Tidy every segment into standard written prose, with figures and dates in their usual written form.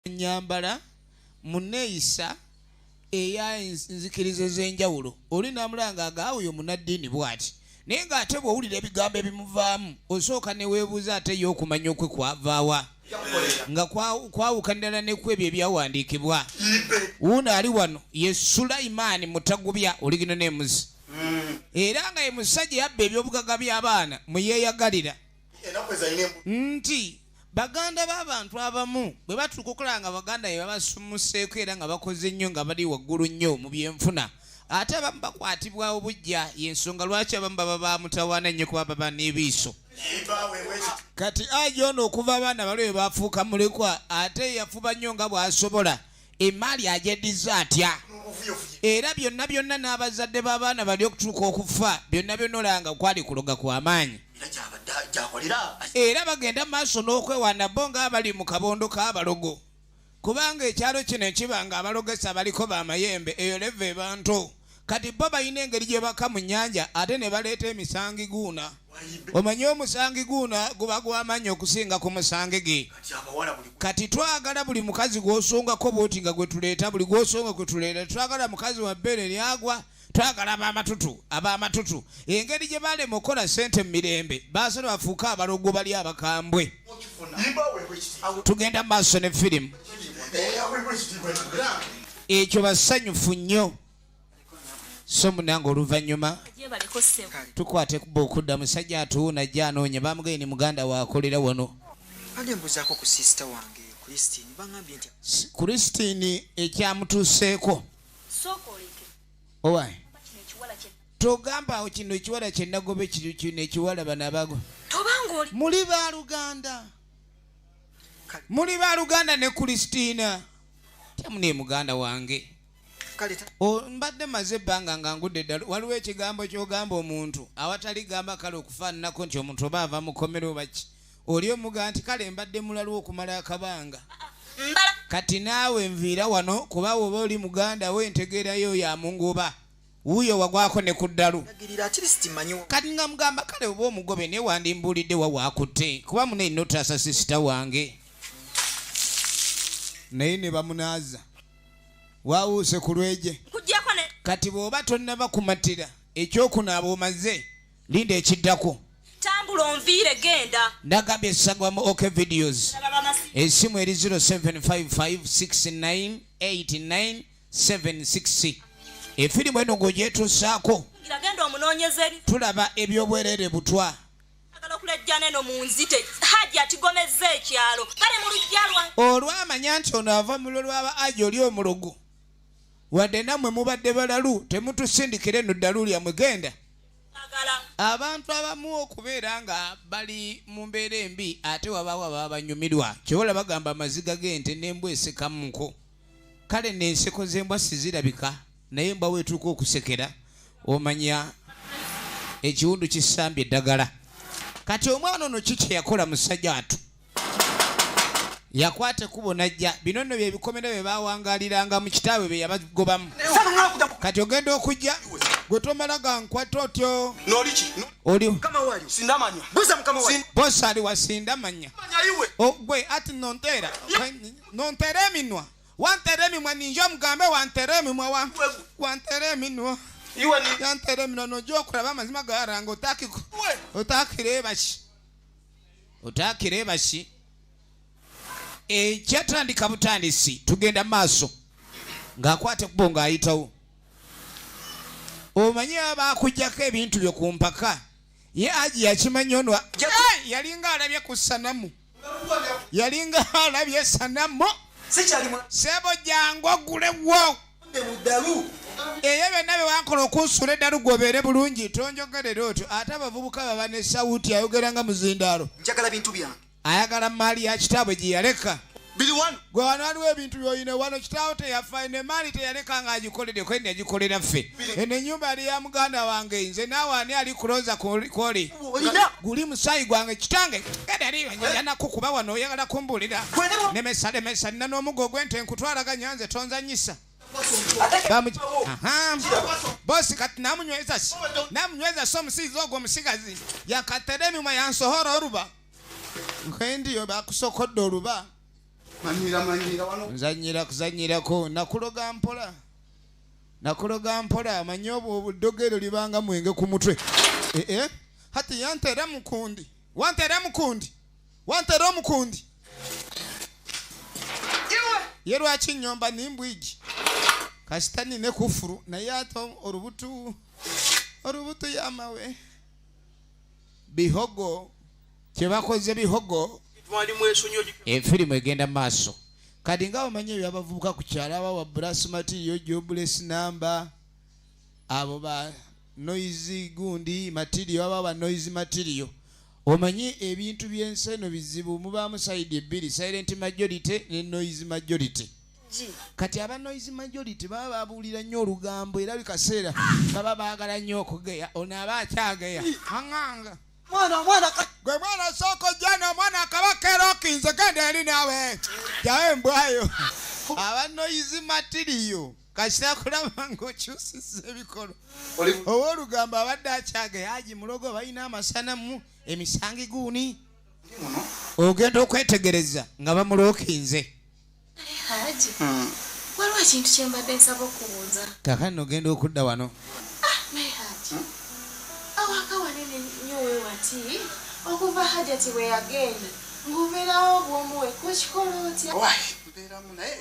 nyambala muneeyisa eya nzikirizo z'enjawulo oli namulanga agaawo yo munaddiini bw'ati naye ng'ate bw'owulira ebigambo ebimuvaamu osooka ne weebuuza ate y'okumanya okwe kwavaawa nga kwawukanira ne ku ebyo ebyawandiikibwa. Wuuno ali wano ye Sulaimaani Mutagubya oligino n'emuzi era nga ye musajja yabba eby'obugagga by'abaana mwe yeeyagalira nti baganda b'abantu abamu bwe batuuka okulaba nga baganda be babasumuseeko era nga bakoze nnyo nga bali waggulu nnyo mu byenfuna ate abamu bakwatibwa obujja y'ensonga lwaki abamu baba bamutawaana nnyo kuba baba n'ebiiso. Kati ajo ono okuva abaana bali bwe bafuuka mulekwa ate yafuba nnyo nga bw'asobola emaali agyeddiza atya era byonna byonna n'abazadde b'abaana bali okutuuka okufa byonna byonna olanga kwali kuloga kw'amaanyi era bagenda maaso n'okwewaana bo ng'abali mu kabondo k'abalogo kubanga ekyalo kino kiba nga abalogesa baliko b'amayembe eyo leva ebanto kati bo balina engeri gye baka mu nnyanja ate ne baleeta emisangi guuna omanyi omusangi guuna guba gw'amaanyi okusinga ku musange ge kati twagala buli mukazi gw'osongako bw'oti nga gwe tuleeta buli gw'osonga gwe tuleeta twagala mukazi wa bbeere lyagwa twagala ab'amatutu engeri gye balema okukola ssente mu mirembe baasala bafuuka abalogo bali abakambwe. Tugenda maaso ne firimu ekyo basanyufu nnyo so munange oluvannyuma tukwate kuba okudda musajja atuwuna ajja anoonya bamugeye ni muganda waakolera wano Kristini ekyamutuuseeko owaye togamba awo kino ekiwala kye nagobe kino ekiwala bano abago muli baaluganda ne Kristina temune muganda wange mbadde maze ebbanga nga ngudde ddala waliwo ekigambo ky'ogamba omuntu awatali gamba kale okufaananako nti omuntu oba ava mukomero baki oli omuga nti kale mbadde mulala okumala akabanga kati naawe nviira wano kuba woba oli muganda we ntegeerayo ya mungoba wuuyo wagwako ne ku ddalu kati nga mugamba kale oba omugobe naye wandimbuulidde wawaakutte kuba munayi notaasa sisita wange naye ne bamunaaza waawuuse ku lweje kati bw'oba tonnaba kumatira ekyokunaaba omaze linda ekiddako tambula onviire genda ndagambye essagwamu OK videos essimu eri 0755698976 efirimu eno ng'ogyetuusaako genda omunoonyeze eri tulaba ebyobwereere butwa okulejjana eno mu nzite hajja atigomezza ekyalo kale mu lujja lwange olwamanya nti ono ava mu lwo lwaba aja oli omulogo wadde nammwe mubadde balalu temutusindikira eno ddalu lyammwe genda abantu abamu okubeera nga bali mu mbeera embi ate wabaawo ababa banyumirwa kyobola bagamba amaziga g'ente n'embwa esekamuko kale n'enseko z'embwa sizirabika naye embwa weetuuka okusekera omanya ekiwundu kisambye eddagala. Kati omwana ono kiki yakola musajja atu yakwata ekkubo najja bino nno bye bikomera bye baawangaaliranga mu kitaawe bye yabagobamu kati ogenda okujja gwe tomala gankwata otyo oli bosi ali wasinda manya gwe ati nonteera eminwa wanteera emimwa ninja omugambe wanteera emimwa wanteera eminwa yanteera eminwa nojja okulaba amazima garanga otaakire baki ekyatandika butandisi tugenda maaso ng'akwata ekkubo ng'ayitawo omanyi abakuggyako ebintu byo ku mpaka ye aji yakimanya ono yalinga alabye ku sanamu yalinga alabye sanamu sebo jangu ogulewo eyo byonna bye wankola okunsuula eddalu gobeere bulungi tonjogerera otyo ate abavubuka baba ne sawuti ayogera nga muzindaalo ayagala maali ya kitaabwe gye yaleka gwe wano waliwo ebintu byoyine wano kitaawo teyafa eno emaali teyaleka nga agikoleddeko eni yagikolera ffe eno ennyumba yali ya muganda wange nze naawe ani ali kuloza kwoli guli musaayi gwange kitange gadaliyanako kuba wano oyagala kumbuulira lemesa nina n'omugo gwente nkutwalaganya nze tonzanyisa bosi kati namunyweza so omusiizi ogwo omusigazi yakateera emimwa yansohora oluba nkwendiyo bakusokodde oluba nzanyira kuzanyirako nakuloga mpola amanyi obwo obuddogero libanga mwenge ku mutwe hati yantera mukundi wantera omukundi ye lwaki nnyomba nimbwigi kasitani ne kufuru naye ate olubutu yamawe bihogo kyebakoze bihogo efirimu egenda maaso kati nga omanyi ebyo abavubuka ku kyalo abawa brass material jobless number abo ba noise gundi material abawa noise material omanyi ebintu by'ensi eno bizibu mubaamu side ebbiri silent majority ne noise majority kati aba noise majority baba babuulira nnyo olugambo era bikaseera baba baagala nnyo okugeya ono aba akyageya aŋŋanga gwe mwana soko jana mwana kabakero kinze genda eri nawe jawe mbwayo aba noise material kasira kulaba ng'okyusisa ebikolo ow'olugambo abadde akyageya aji mulogo balina amasanamu emisangi guuni ogenda okwetegereza nga bamulookinze waliwo ekintu kyembadde nsaba okubuuza kakati nogenda okudda wano naye haji awaka wanene nnyo weewati okuva hajati bwe yagenda ng'obeerawo bw'omuwe kukikola otya mbeeramu naye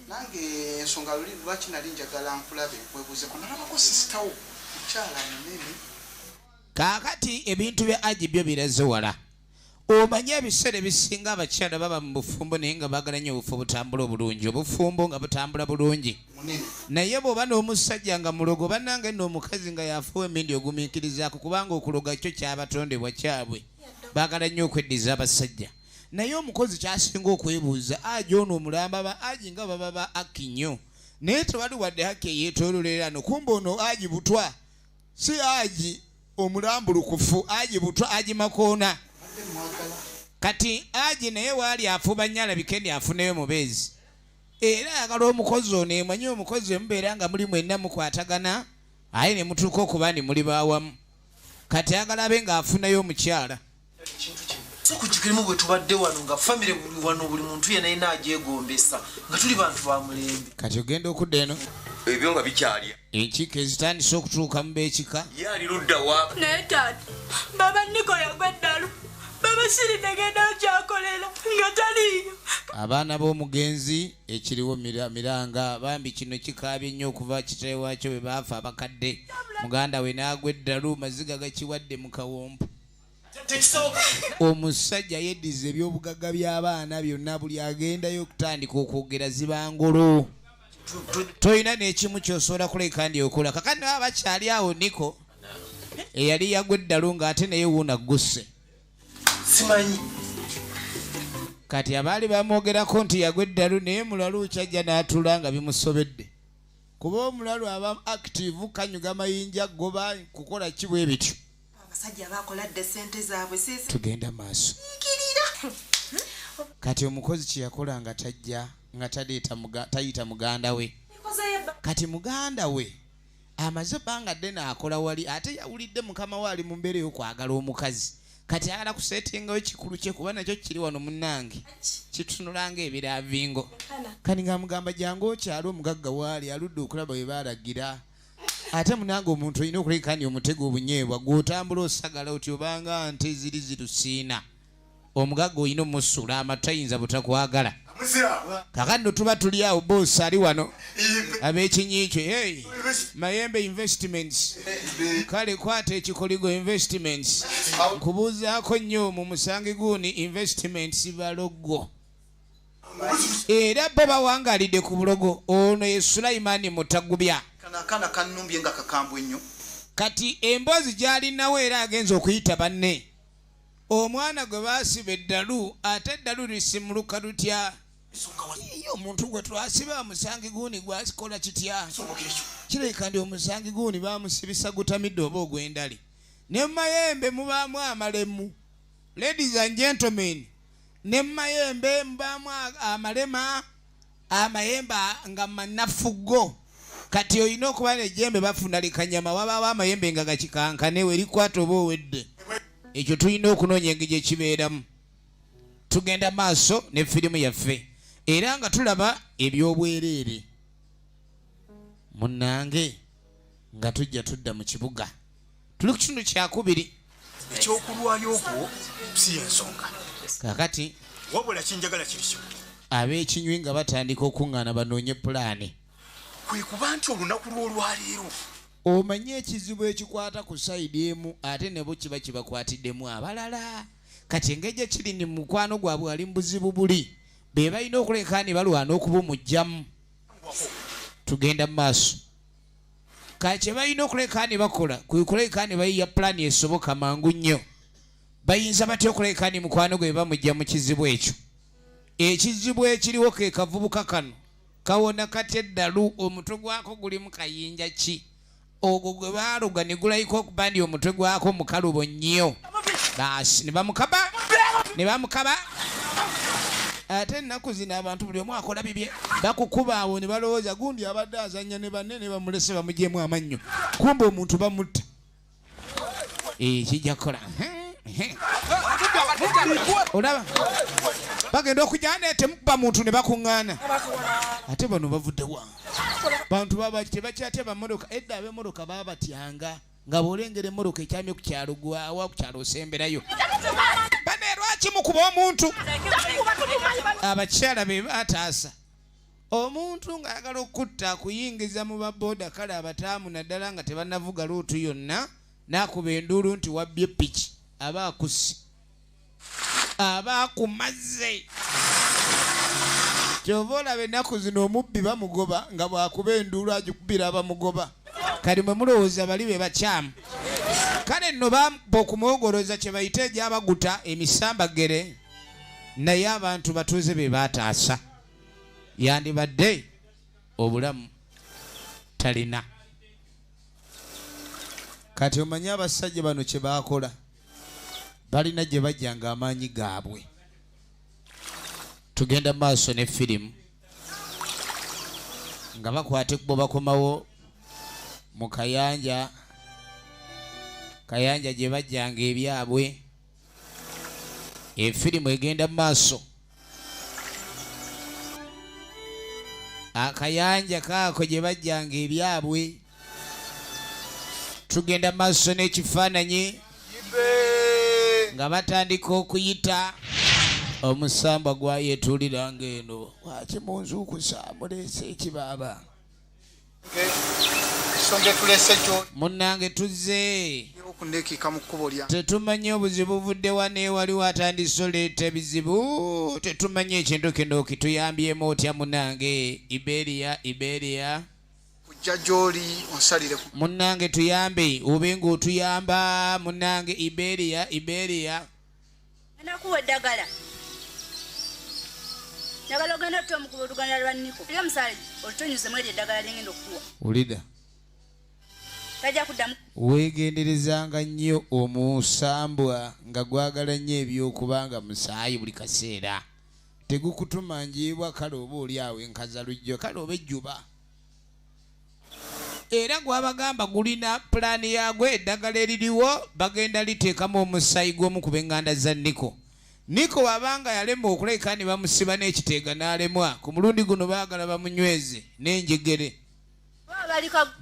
nange ensonga luli lwaki nali njagala nkulabe webuuzeko nalabako sisitawo mukyala munene kaakati ebintu bya aji byo biraze wala omanyi ebiseera ebisinga abakyala baba mu bufumbo naye nga baagala nnyo obufu obutambula obulungi obufumbo nga butambula bulungi naye bw'oba n'omusajja nga mulogo bannange nno omukazi nga yafuwa emindi ogumiikirizaako kubanga okuloga kyo kyabatondebwa kyabwe baagala nnyo okweddiza abasajja naye omukozi kyasinga okwebuuza aji ono omulamba ba aji nga baba ba aki nnyo naye tewali wadde haki eyeetoololerano kumba ono aji butwa si aji omulambulukufu aji butwa aji makoona kati aji naye waali afuba nnyo alabike afuneyo mubeezi era ayagala omukozi ono emanyi omukozi emubeera nga muli mwenna mukwatagana aye ne mutuuka okuba ndi muli baawamu kati ayagala abe ng'afunayo omukyala so kukikirimu bwe tubadde wano nga famire buli wano buli muntu yenna yina agyegombesa nga tuli bantu ba mulembe kati ogenda okudda eno ebyo nga bikyalya enkiiko ezitandise okutuuka mu beekika ye ali ludda wa naye taata baba niko yagwa eddalu baba sirinegenda okyakolera nga taliyo abaana b'omugenzi ekiriwo miranga bambi kino kikaabye nnyo okuva kitale waakyo bwe baafa abakadde muganda we n'agwa eddalu maziga gakiwadde mu kawompo omusajja yeddiza ebyobugagga by'abaana byonna buli agendayo okutandika okwogera zibangolo toyina n'ekimu kyosobola kuleka ndi okola kakati naye abakyali awo niko eyali yagwa eddalu ng'ate naye wuuna gusse simanyi kati abaali bamwogerako nti yagwa eddalu naye mulalu kyajja n'atula nga bimusobedde kuba omulalu aba active kanyuga mayinja goba kukola kibwe bityo abasajja bakoladde sente zaabwe tugenda maaso kati omukozi kyeyakola nga tajja nga tayita muganda we kati muganda we amaze ebbanga ddene akola wali ate yawulidde mukama we ali mu mbeera y'okwagala omukazi kati ayagala kuseetingayo kikulu kye kuba nakyo kiri wano munnange kitunulanga ebiraavingo kati nga mugamba jangu okyalo omugagga waali aludde okulaba bwe baalagira ate munange omuntu olina okulekani omutego obunyeebwa gw'otambula osagala oti obanga nte ziri zirusiina omugagga olina omusula amatayinza butakwagala kakati no tuba tuli awo boosi ali wano ab'ekinyiikyo hey mayembe investments kale kwata ekikoligo investments nkubuuzaako nnyo mu musangi guuni investments balogo era bo bawangalidde ku bulogo ono ye Sulaimaani Mutagubya kana kanumbye nga kakambwe nnyo kati emboozi gy'alinawo era agenza okuyita banne omwana gwe baasiba eddalu ate eddalu lisimuluka lutya iyo omuntu gwe twasiba omusangi guuni gwasikola kitya kireka ndi omusangi guuni bamusibisa gutamidde oba ogw'endali ne mayembe mubaamu amalemu ladies and gentlemen ne mayembe mubaamu amalema amayembe nga manafugo kati olina okuba nejjembe bafuna likanyama wabaawo amayembe nga gakikankane werikwata oba owedde ekyo tulina okunoonya engeri gyekibeeramu tugenda maaso ne firimu yaffe era nga tulaba ebyobwereere munnange nga tujja tudda mu kibuga tuli ku kitundu kyakubiri ekyokulwayo okwo si ensonga kakati wabula kinjagala kiri kimu ab'ekinywi nga batandika okuŋŋaana banoonye pulaani kwe kuba nti olunaku lw'olwaleero omanye ekizibu ekikwata ku sayidi emu ate ne bo kiba kibakwatiddemu abalala kati engeri kiri ni mukwano gwabwe ali mu buzibu buli be balina okulekaani balwana okubumugjamu tugenda mu maaso kati kye balina okulekaani bakola kwe kulekaani bayiya pulaani esoboka mangu nnyo bayinza batya okulekaani mukwano gwe bamugja mu kizibu ekyo ekizibu ekiriwo ke kavubuka kano kawona kati eddalu omutwe gwako gulimu kayinja ki ogwo gwe baaluga ne gulayika okuba ndi omutwe gwako mukalubo nnyo baasi ne bamukaba ate ennaku zino abantu buli omu akola bibye bakukuba awo ne balowooza gundi abadde azannya ne banne ne bamulese bamugyemu amannyo kumbe omuntu bamutta kijja kukola olaba bagenda okujja netemukuba muntu ne bakuŋŋaana ate bano bavuddewa bantu tebakyatya bamotoka edda ab'emmotoka baabatyanga nga bw'olengera emmotoka ekyamye ku kyalo gwawa ku kyalo osemberayo bane lwaki mukuba omuntu abakyala be baataasa omuntu ng'ayagala okutta akuyingiza mu babooda kale abataamu naddala nga tebannavuga luutu yonna n'akuba enduulu nti wabbye piki aba akusi aba akumaze kyova olaba ennaku zino omubbi bamugoba nga bwakuba enduulu agikubira abamugoba kali mwe mulowooza bali be bakyamu kale nno bamba okumwogoloza kye bayita egyabaguta emisambagere naye abantu batuuze be baataasa yandibadde obulamu talina kati omanye abasajja bano kye baakola balina gye bajja nga amaanyi gaabwe tugenda maaso ne firimu nga bakwata ekkubo bakomawo mu kayanja gye bajjanga ebyabwe efirimu egenda mu maaso akayanja kaako gye bajjanga ebyabwe tugenda mu maaso n'ekifaananyi nga batandika okuyita omusamba gwayetuulira ng'eno waki munzuukusa muleese ekibaaba munnange tuzze tetumanye obuzibu buvudde wano ewali watandise oleeta ebizibu tetumanye ekintu kino kituyambyemu otya munnange Iberia kujja gy'oli onsalire munnange tuyambe obe ng'otuyamba munnange Iberia nakuwa eddagala njagala ogenda otomukuba oluganda lwa Niko era omusale olutonyuzemu eri eddagala lyengenda okukuwa wulira tajja kuddamu weegenderezanga nnyo omusambwa nga gwagala nnyo ebyokubanga musaayi buli kaseera tegukutuma njiibwa kale oba oli awo enkaza lujjo kale oba ejjuba era gwabagamba gulina pulaani yaagwo eddagala eririwo bagenda liteekamu omusaayi gw'omu ku b'eŋŋanda za Niko wabanga yalema okuleka ne bamusiba n'ekiteega n'alemwa ku mulundi guno baagala bamunyweze n'enjegere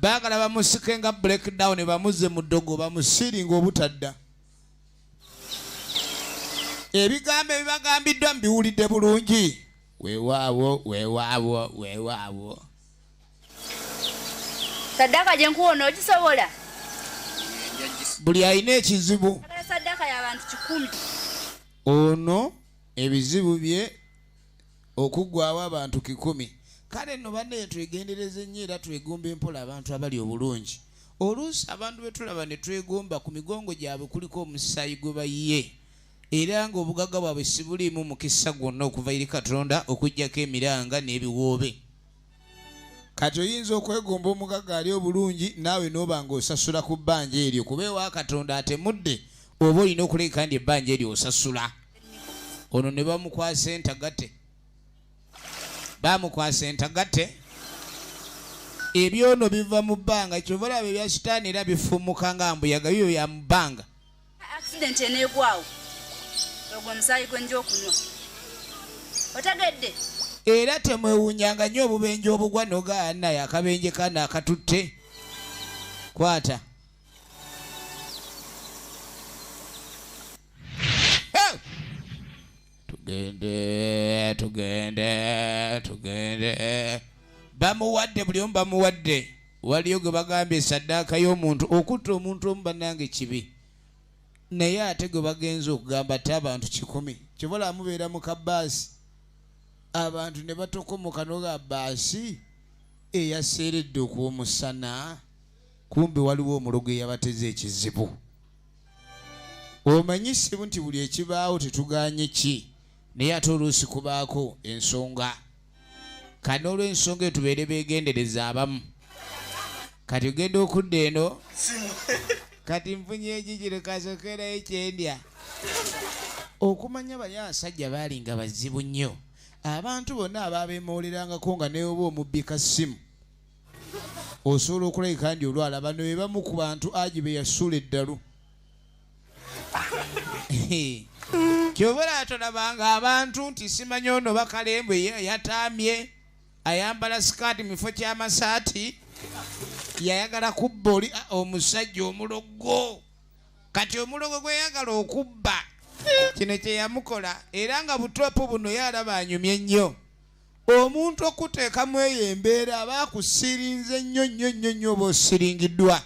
baagala bamusike nga breakdown bamuze mu ddogo bamusiringa obutadda ebigambo ebibagambiddwa mbiwulidde bulungi weewaawo saddaka gye nkuwona ogisobola buli alina ekizibu saddaka y'abantu 100 ono ebizibu bye okuggwawo abantu 100 kale nno banne twegendereze nnyo era twegomba empola abantu abali obulungi oluusi abantu betulaba ne twegomba ku migongo gyabwe kuliko omusaayi gwe bayiye era ng'obugagga bwabwe si buliimu mukisa gwonna okuva eri Katonda okuggyako emiranga n'ebiwoobe kati oyinza okwegomba omugagga ali obulungi naawe n'oba ng'osasula ku bbanja eryo kuba ewa Katonda atemudde oba olina okuleka ndi ebbanja eryo osasula ono ne bamukwasa entagatte ebyono biva mu bbanga kyova olaba ebya sitaani era bifumuka nga mbuyaga byo bya mu bbanga accident eneegwawo ogwo omusaayi gwenja okunywa otegedde era temwewuunyanga nnyo obubenje obugwa nogaana akabenje kana akatutte kwata tugende bamuwadde buli omu bamuwadde waliyo gwe bagambye esaddaaka y'omuntu okutta omuntu omu bannange kibi naye ate gwe bagenza okugamba ate abantu 100 kibola mubeera mu kabbaasi abantu ne batokomoka noga bbaasi eyaseeredde okw'omusana kumbe waliwo omulogo eyabateze ekizibu omanyisibu nti buli ekibaawo tetuganye ki naye ate oluusi kubaako ensonga kati olw'ensonga etubeere beegendereza abamu kati ogenda okudda eno kati nfunye ekikiro kasokerayo kyendya okumanya bali abasajja baalinga bazibu nnyo abantu bonna abaabeemoolerangako nga neoba omubbika ssimu osobola okulabika ndi olwala bano be bamu ku bantu agi be yasuula eddalu kyobola tolabanga abantu nti simanyi ono bakalembwe yataamye ayambala sikaati mifo ky'amasaati yayagala kubba oli omusajja omulogo kati omulogo gweyagala okubba kino kyeyamukola era nga butopu buno yalaba anyumye nnyo omuntu okuteekamu eyo embeera aba akusirinze nnyo nnyo nnyo nnyo oba osiringiddwa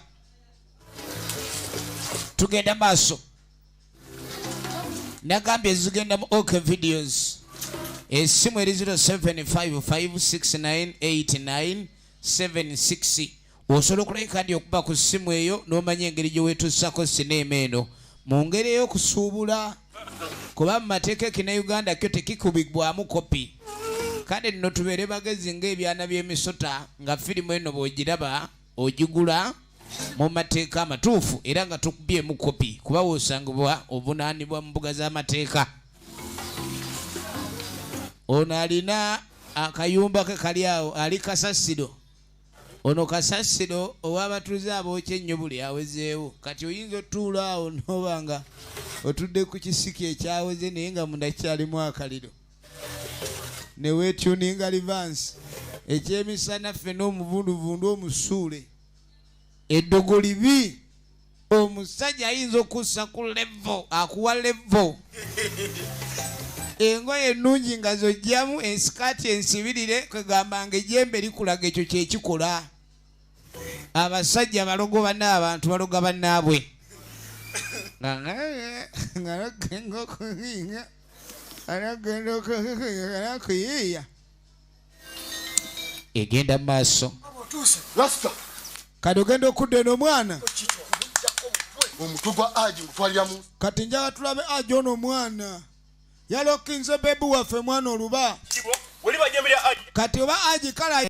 tugenda maaso nagambye zigenda mu OK videos esimu eri 0755698976 osobola okulabika ndi okuba ku ssimu eyo n'omanya engeri gye weetuusako sineema eno mu ngeri ey'okusuubula kuba mu mateeka ekinnayuganda kyo tekikubibwamu kopi kale nno tubeere bagezi ng'ebyana by'emisota nga firimu eno bw'ogiraba ogigula mu mateeka amatuufu era nga tukubyemu kopi kuba woosangibwa obunaanibwa mu mbuga z'amateeka ono alina akayumba ke kali awo ali kasasiro ono kasasiro ow'abatuuze abookya ennyo buli awezeewo kati oyinza otuula awo n'oba nga otudde ku kisiki ekyaweze naye nga munda kyalimu akaliro ne weetuninga livansi ekyemisana ffe n'omuvunduvundu omusuule eddogo libi omusajja ayinza okussa ku levo akuwa levo engoye ennungi nga zojjamu ensikaati ensibirire kwegambanga ejjembe likulaga ekyo kyekikola abasajja balogo banna abantu baloga bannaabwe ngaakuyiiya egenda maaso kati ogenda okudda eno omwana omutwe gwa aji ngutwaliramu kati njaga tulabe aji ono omwana yalokinze bebi waffe mwana oluba kati oba aji kala